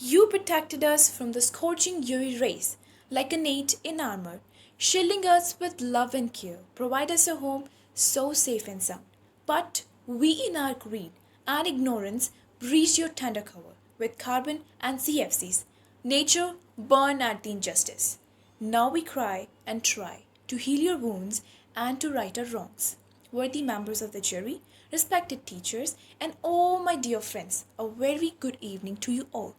You protected us from the scorching UV rays like a knight in armor, shielding us with love and care. Provide us a home so safe and sound. But we, in our greed and ignorance, breached your tender cover with carbon and CFCs. Nature burned at the injustice. Now we cry and try to heal your wounds and to right our wrongs. Worthy members of the jury, respected teachers, and all my dear friends, a very good evening to you all.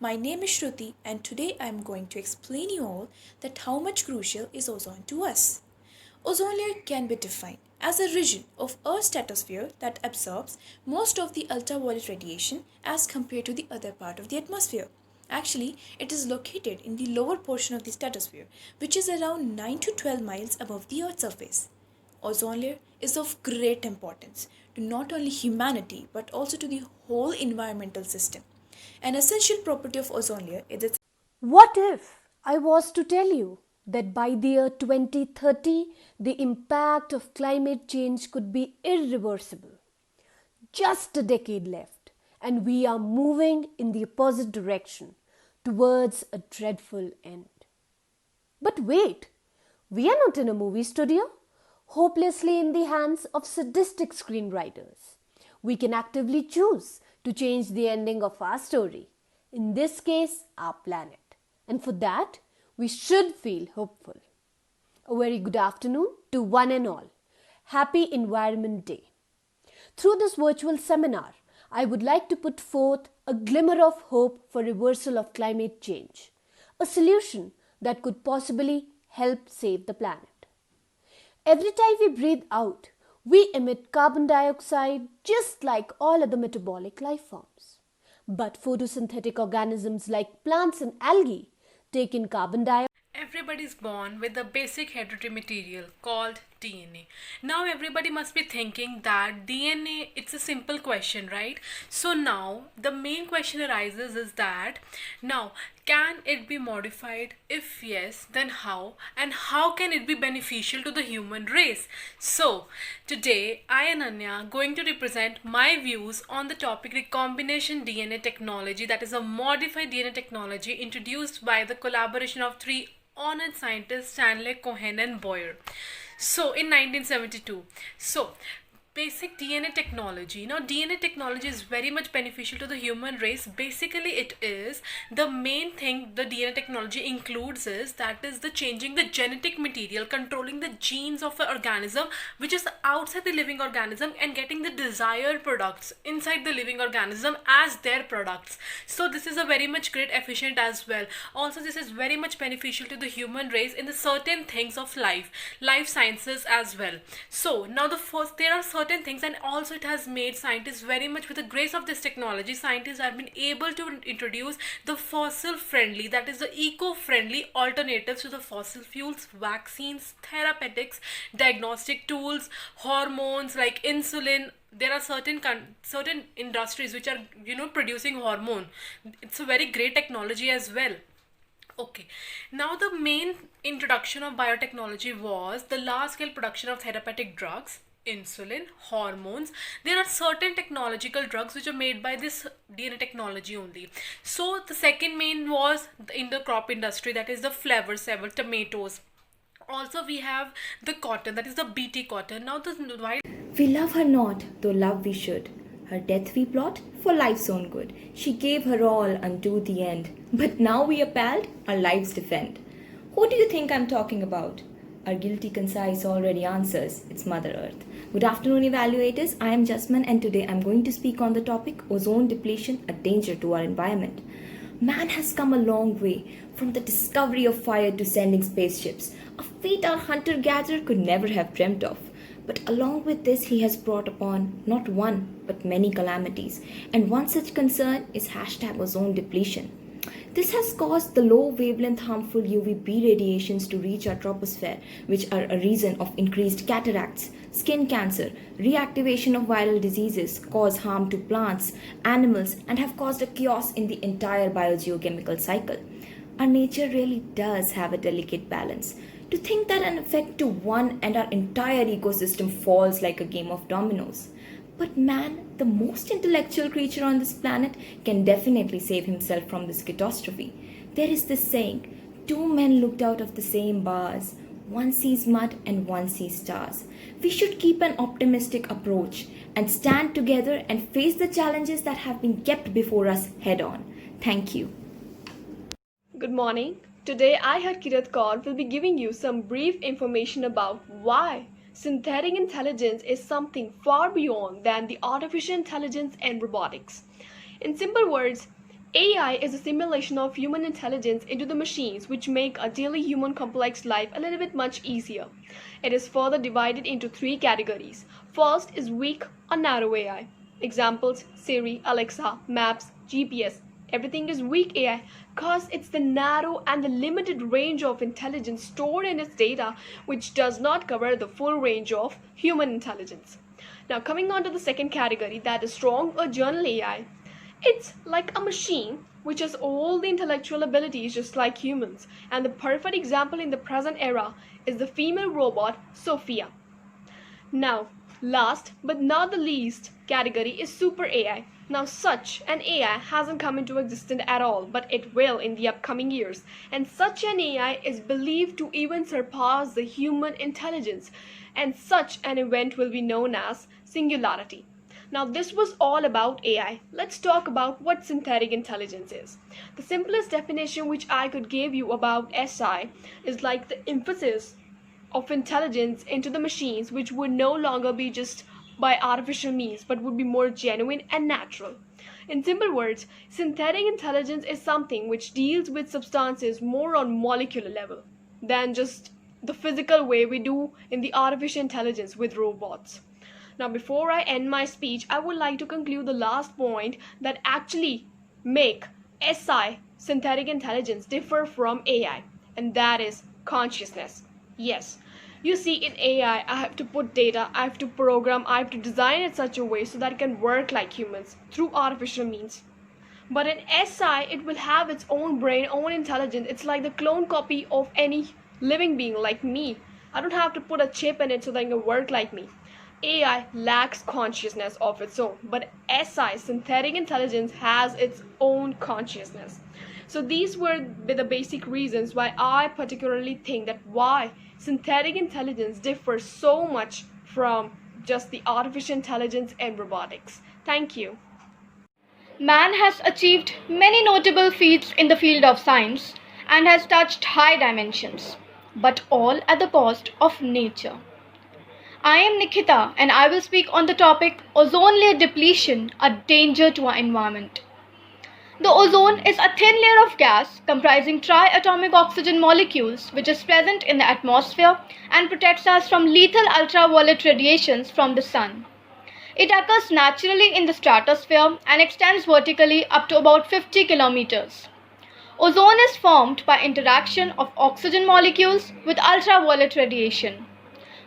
My name is Shruti, and today I am going to explain you all that how much crucial is ozone to us. Ozone layer can be defined as a region of Earth's stratosphere that absorbs most of the ultraviolet radiation as compared to the other part of the atmosphere. Actually, it is located in the lower portion of the stratosphere, which is around 9 to 12 miles above the Earth's surface. Ozone layer is of great importance to not only humanity but also to the whole environmental system. An essential property of ozone layer is its What if I was to tell you that by the year 2030, the impact of climate change could be irreversible? Just a decade left, and we are moving in the opposite direction towards a dreadful end. But wait, we are not in a movie studio, hopelessly in the hands of sadistic screenwriters. We can actively choose to change the ending of our story, in this case, our planet. And for that, we should feel hopeful. A very good afternoon to one and all. Happy Environment Day. Through this virtual seminar, I would like to put forth a glimmer of hope for reversal of climate change, a solution that could possibly help save the planet. Every time we breathe out, we emit carbon dioxide just like all other metabolic life forms. But photosynthetic organisms like plants and algae take in carbon dioxide. Everybody's born with a basic hereditary material called DNA. Now everybody must be thinking that DNA, it's a simple question, right? So now the main question arises is that now can it be modified? If yes, then how? And how can it be beneficial to the human race? So today I and Anya are going to represent my views on the topic recombination DNA technology, that is a modified DNA technology introduced by the collaboration of three honored scientists Stanley Cohen and Boyer. So in 1972. So basic DNA technology. Now DNA technology is very much beneficial to the human race. Basically it is the main thing the DNA technology includes is that is the changing the genetic material, controlling the genes of an organism which is outside the living organism and getting the desired products inside the living organism as their products. So this is a very much great efficient as well. Also this is very much beneficial to the human race in the certain things of life sciences as well. So now the first, there are certain things, and also it has made scientists very much, with the grace of this technology, scientists have been able to introduce the fossil friendly, that is the eco-friendly alternatives to the fossil fuels, vaccines, therapeutics, diagnostic tools, hormones like insulin. There are certain industries which are producing hormone. It's a very great technology as well. Okay, now the main introduction of biotechnology was the large scale production of therapeutic drugs, insulin, hormones. There are certain technological drugs which are made by this DNA technology only. So the second main was in the crop industry, that is the flower, several tomatoes. Also we have the cotton, that is the BT cotton. Now the while We love her not, though love we should. Her death we plot for life's own good. She gave her all unto the end. But now we appalled, our lives defend. Who do you think I'm talking about? Our guilty concise already answers. It's Mother Earth. Good afternoon, evaluators. I am Jasmine, and today I'm going to speak on the topic ozone depletion, a danger to our environment. Man has come a long way, from the discovery of fire to sending spaceships, a feat our hunter-gatherer could never have dreamt of. But along with this, he has brought upon not one, but many calamities, and one such concern is hashtag ozone depletion. This has caused the low wavelength harmful UVB radiations to reach our troposphere, which are a reason of increased cataracts, skin cancer, reactivation of viral diseases, cause harm to plants, animals, and have caused a chaos in the entire biogeochemical cycle. Our nature really does have a delicate balance. To think that an effect to one and our entire ecosystem falls like a game of dominoes. But man, the most intellectual creature on this planet, can definitely save himself from this catastrophe. There is this saying, two men looked out of the same bars. One sees mud and one sees stars. We should keep an optimistic approach and stand together and face the challenges that have been kept before us head on. Thank you. Good morning. Today I, Harkirat Kaur, will be giving you some brief information about why synthetic intelligence is something far beyond than the artificial intelligence and robotics. In simple words, AI is a simulation of human intelligence into the machines which make a daily human complex life a little bit much easier. It is further divided into three categories. First is weak or narrow AI. Examples: Siri, Alexa, Maps, GPS. Everything is weak AI because it's the narrow and the limited range of intelligence stored in its data which does not cover the full range of human intelligence. Now coming on to the second category, that is strong or general AI. It's like a machine which has all the intellectual abilities just like humans, and the perfect example in the present era is the female robot Sophia. Now, last but not the least category is super AI. Now, such an AI hasn't come into existence at all, but it will in the upcoming years. And such an AI is believed to even surpass the human intelligence. And such an event will be known as singularity. Now, this was all about AI. Let's talk about what synthetic intelligence is. The simplest definition which I could give you about SI is like the emphasis of intelligence into the machines, which would no longer be just by artificial means but would be more genuine and natural. In simple words, synthetic intelligence is something which deals with substances more on molecular level than just the physical way we do in the artificial intelligence with robots. Now, before I end my speech, I would like to conclude the last point that actually make SI, synthetic intelligence, differ from AI, and that is consciousness. Yes, you see, in AI, I have to put data, I have to program, I have to design it such a way so that it can work like humans through artificial means. But in SI, it will have its own brain, own intelligence. It's like the clone copy of any living being like me. I don't have to put a chip in it so that it can work like me. AI lacks consciousness of its own, but SI, synthetic intelligence, has its own consciousness. So these were the basic reasons why I particularly think that why synthetic intelligence differs so much from just the artificial intelligence and robotics. Thank you. Man has achieved many notable feats in the field of science and has touched high dimensions, but all at the cost of nature. I am Nikita and I will speak on the topic ozone layer depletion, a danger to our environment. The ozone is a thin layer of gas comprising triatomic oxygen molecules which is present in the atmosphere and protects us from lethal ultraviolet radiations from the sun. It occurs naturally in the stratosphere and extends vertically up to about 50 kilometers. Ozone is formed by interaction of oxygen molecules with ultraviolet radiation.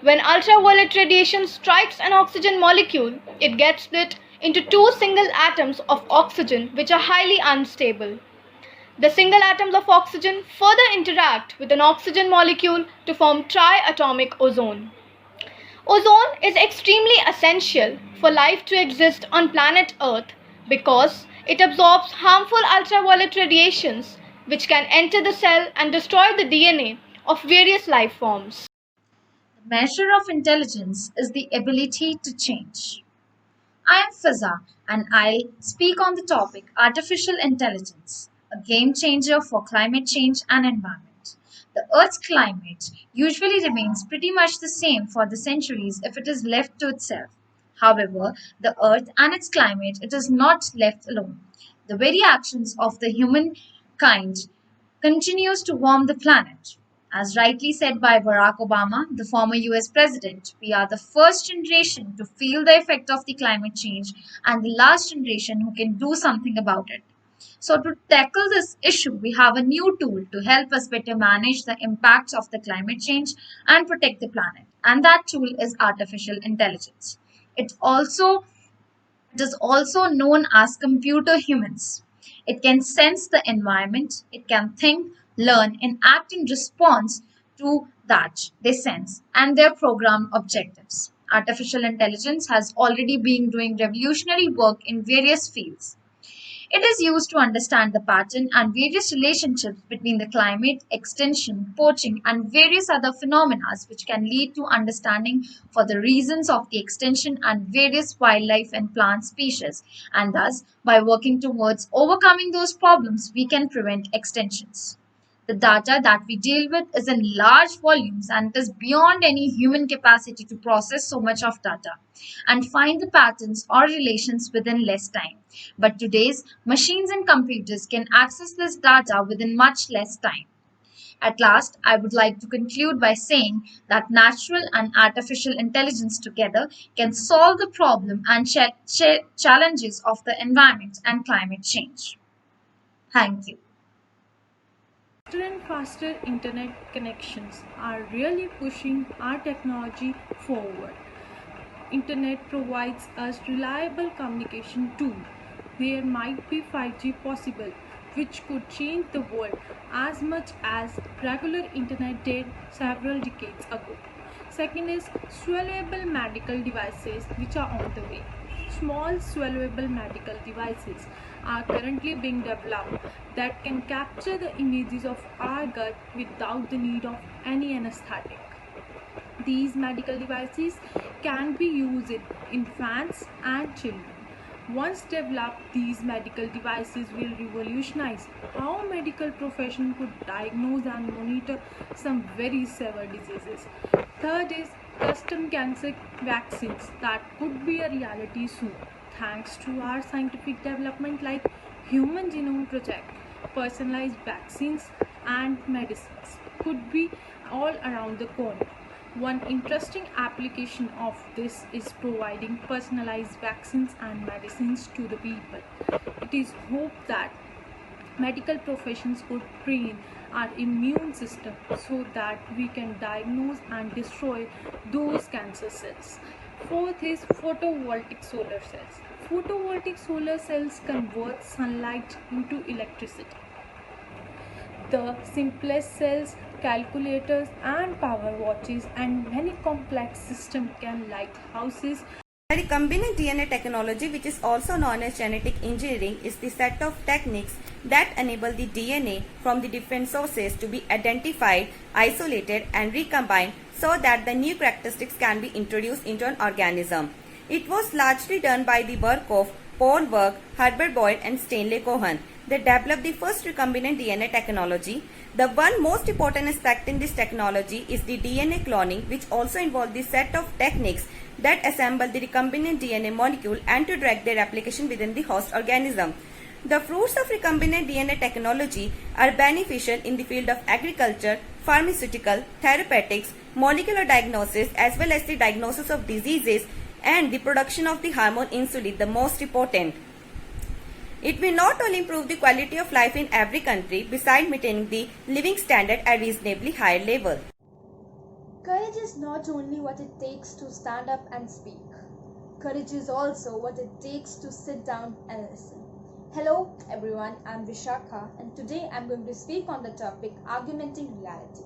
When ultraviolet radiation strikes an oxygen molecule, it gets split into two single atoms of oxygen which are highly unstable. The single atoms of oxygen further interact with an oxygen molecule to form triatomic ozone. Ozone is extremely essential for life to exist on planet Earth because it absorbs harmful ultraviolet radiations which can enter the cell and destroy the DNA of various life forms. The measure of intelligence is the ability to change. I am Fiza and I'll speak on the topic artificial intelligence, a game changer for climate change and environment. The Earth's climate usually remains pretty much the same for the centuries if it is left to itself. However, the Earth and its climate it is not left alone. The very actions of the humankind continues to warm the planet. As rightly said by Barack Obama, the former US president, we are the first generation to feel the effect of the climate change and the last generation who can do something about it. So, to tackle this issue, we have a new tool to help us better manage the impacts of the climate change and protect the planet. And that tool is artificial intelligence. It also it is also known as computer humans. It can sense the environment, it can think, learn, and act in response to that they sense and their program objectives. artificial intelligence has already been doing revolutionary work in various fields. It is used to understand the pattern and various relationships between the climate, extinction, poaching, and various other phenomena which can lead to understanding for the reasons of the extinction and various wildlife and plant species. And thus, by working towards overcoming those problems, we can prevent extinctions. The data that we deal with is in large volumes and it is beyond any human capacity to process so much of data and find the patterns or relations within less time. But today's machines and computers can access this data within much less time. At last, I would like to conclude by saying that natural and artificial intelligence together can solve the problem and challenges of the environment and climate change. Thank you. Faster and faster internet connections are really pushing our technology forward. Internet provides us reliable communication too. There might be 5G possible, which could change the world as much as regular internet did several decades ago. Second is swallowable medical devices, which are on the way. Small swallowable medical devices are currently being developed that can capture the images of our gut without the need of any anesthetic. These medical devices can be used in infants and children. Once developed, these medical devices will revolutionize how medical profession could diagnose and monitor some very severe diseases. Third is custom cancer vaccines that could be a reality soon, thanks to our scientific development like Human Genome Project. Personalized vaccines and medicines could be all around the corner. One interesting application of this is providing personalized vaccines and medicines to the people. It is hoped that medical professions could train our immune system so that we can diagnose and destroy those cancer cells. Fourth is photovoltaic solar cells. Photovoltaic solar cells convert sunlight into electricity. The simplest cells, calculators, and power watches, and many complex systems can light houses. The recombinant DNA technology, which is also known as genetic engineering, is the set of techniques that enable the DNA from the different sources to be identified, isolated, and recombined so that the new characteristics can be introduced into an organism. It was largely done by the work of Paul Berg, Herbert Boyd, and Stanley Cohen. They developed the first recombinant DNA technology. The one most important aspect in this technology is the DNA cloning, which also involves the set of techniques that assemble the recombinant DNA molecule and to direct their application within the host organism. The fruits of recombinant DNA technology are beneficial in the field of agriculture, pharmaceutical, therapeutics, molecular diagnosis, as well as the diagnosis of diseases and the production of the hormone insulin, the most important. It will not only improve the quality of life in every country, besides maintaining the living standard at a reasonably high level. Courage is not only what it takes to stand up and speak. Courage is also what it takes to sit down and listen. Hello everyone, I'm Vishakha and today I'm going to speak on the topic argumenting reality.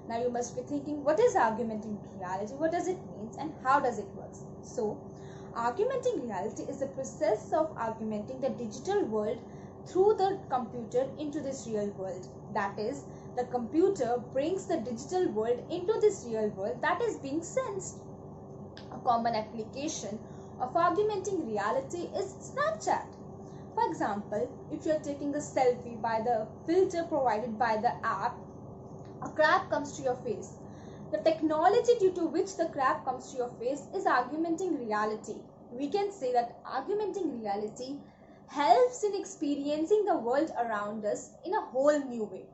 Now you must be thinking, what is argumenting reality? What does it mean and how does it work? So, argumenting reality is the process of argumenting the digital world through the computer into this real world. That is, the computer brings the digital world into this real world that is being sensed. A common application of argumenting reality is Snapchat. For example, if you are taking a selfie by the filter provided by the app, a crab comes to your face. The technology due to which the crab comes to your face is argumenting reality. We can say that argumenting reality helps in experiencing the world around us in a whole new way.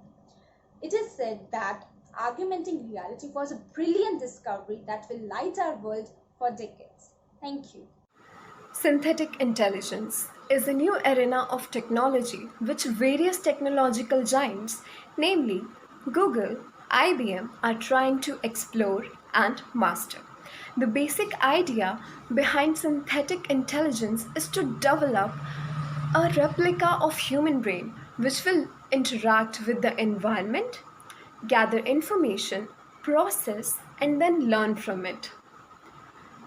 It is said that argumenting reality was a brilliant discovery that will light our world for decades. Thank you. Synthetic intelligence is a new arena of technology which various technological giants, namely Google, IBM, are trying to explore and master. The basic idea behind synthetic intelligence is to develop a replica of human brain which will interact with the environment, gather information, process, and then learn from it.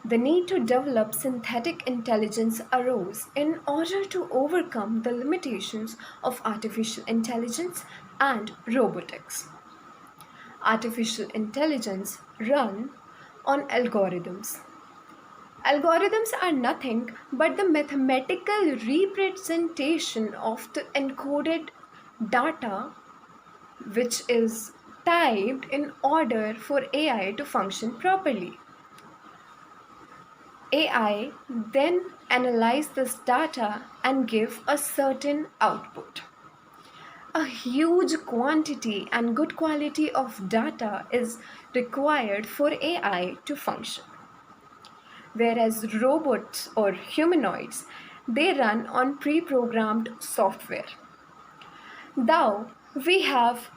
The need to develop synthetic intelligence arose in order to overcome the limitations of artificial intelligence and robotics. Artificial intelligence run on algorithms. Algorithms are nothing but the mathematical representation of the encoded data which is typed in order for AI to function properly. AI then analyze this data and give a certain output. A huge quantity and good quality of data is required for AI to function. Whereas robots or humanoids, they run on pre-programmed software. Though we have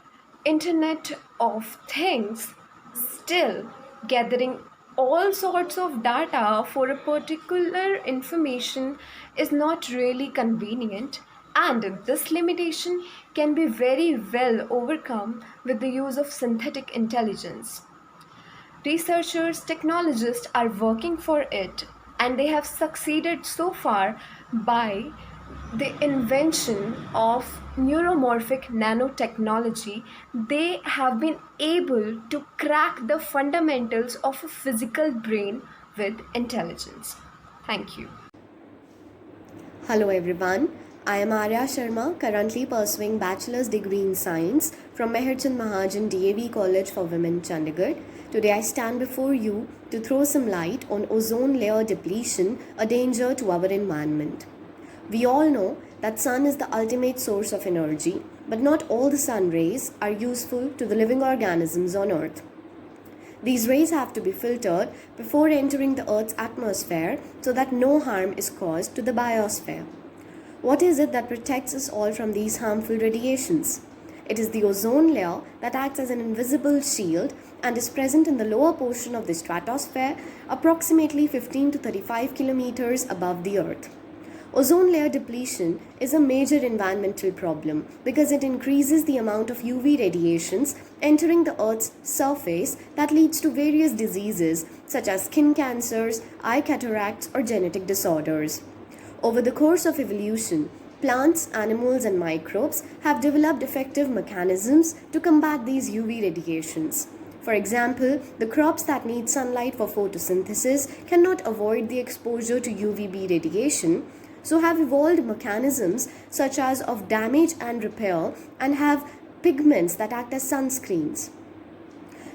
Internet of Things still gathering all sorts of data for a particular information is not really convenient, and this limitation can be very well overcome with the use of synthetic intelligence. Researchers, technologists are working for it, and they have succeeded so far by the invention of neuromorphic nanotechnology. They have been able to crack the fundamentals of a physical brain with intelligence. Thank you. Hello everyone, I am Arya Sharma, currently pursuing Bachelor's degree in Science from Meherchand Mahajan DAV College for Women, Chandigarh. Today I stand before you to throw some light on ozone layer depletion, a danger to our environment. We all know that sun is the ultimate source of energy, but not all the sun rays are useful to the living organisms on Earth. These rays have to be filtered before entering the Earth's atmosphere so that no harm is caused to the biosphere. What is it that protects us all from these harmful radiations? It is the ozone layer that acts as an invisible shield and is present in the lower portion of the stratosphere, approximately 15 to 35 kilometers above the Earth. Ozone layer depletion is a major environmental problem because it increases the amount of UV radiations entering the Earth's surface that leads to various diseases such as skin cancers, eye cataracts, or genetic disorders. Over the course of evolution, plants, animals, and microbes have developed effective mechanisms to combat these UV radiations. For example, the crops that need sunlight for photosynthesis cannot avoid the exposure to UVB radiation, so have evolved mechanisms such as of damage and repair and have pigments that act as sunscreens.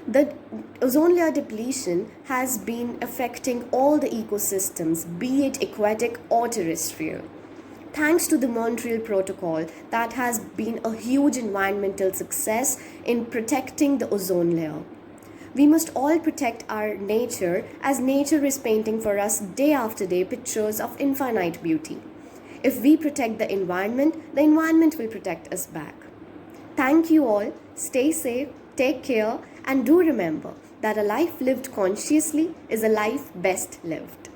The ozone layer depletion has been affecting all the ecosystems, be it aquatic or terrestrial. Thanks to the Montreal Protocol, that has been a huge environmental success in protecting the ozone layer. We must all protect our nature as nature is painting for us day after day pictures of infinite beauty. If we protect the environment will protect us back. Thank you all, stay safe, take care, and do remember that a life lived consciously is a life best lived.